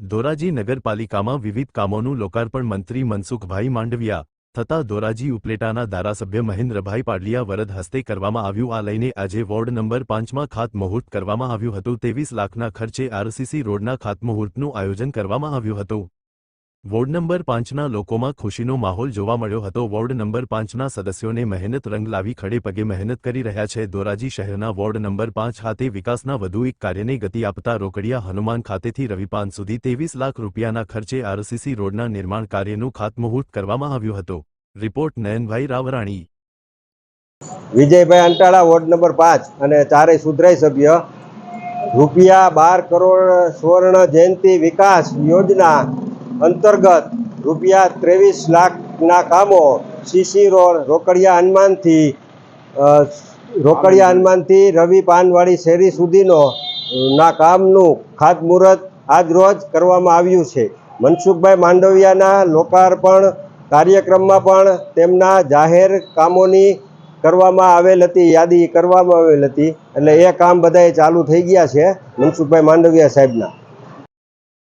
ધોરાજી નગરપાલિકામાં વિવિધ કામોનું લોકાર્પણ મંત્રી મનસુખભાઈ માંડવિયા તથા ધોરાજી ઉપલેટાના ધારાસભ્ય મહેન્દ્રભાઈ પાડલિયા વરદ હસ્તે કરવામાં આવ્યું। આ લઈને આજે વોર્ડ નંબર 5માં ખાતમુહૂર્ત કરવામાં આવ્યું હતું। 23 લાખના ખર્ચે આરસીસી રોડના ખાતમુહૂર્તનું આયોજન કરવામાં આવ્યું હતું। વોર્ડ નંબર 5ના લોકોમાં ખુશીનો માહોલ જોવા મળ્યો હતો। વોર્ડ નંબર 5ના સદસ્યોને મહેનત રંગ લાવી ખડે પગે મહેનત કરી રહ્યા છે। ધોરાજી શહેરના વોર્ડ નંબર 5 ખાતે વિકાસના વધુ એક કાર્યને ગતિ આપતા રોકડિયા હનુમાન ખાતેથી રવિપાન સુધી 23 લાખ રૂપિયાના ખર્ચે આરસીસી રોડના નિર્માણ કાર્યનું ખાતમુહૂર્ત કરવામાં આવ્યું હતું। Report Nayanbhai Ravrani. Vijaybhai Antala, ward number 5 અને ચારેય સુધરાઈ સભ્ય। રૂપિયા 12 કરોડ સુવર્ણ જયંતિ વિકાસ યોજના અંતર્ગત રૂપિયા 23 લાખના કામો સીસી રોડ રોકડિયા હનુમાનથી રવિ પાનવાડી શેરી સુધીનો ના કામનું ખાતમુહૂર્ત આજ રોજ કરવામાં આવ્યું છે। મનસુખભાઈ માંડવિયાના લોકાર્પણ કાર્યક્રમમાં પણ તેમના જાહેર કામોની કરવામાં આવેલ હતી, યાદી કરવામાં આવેલ હતી, એટલે એ કામ બધાએ ચાલુ થઈ ગયા છે મનસુખભાઈ માંડવિયા સાહેબના।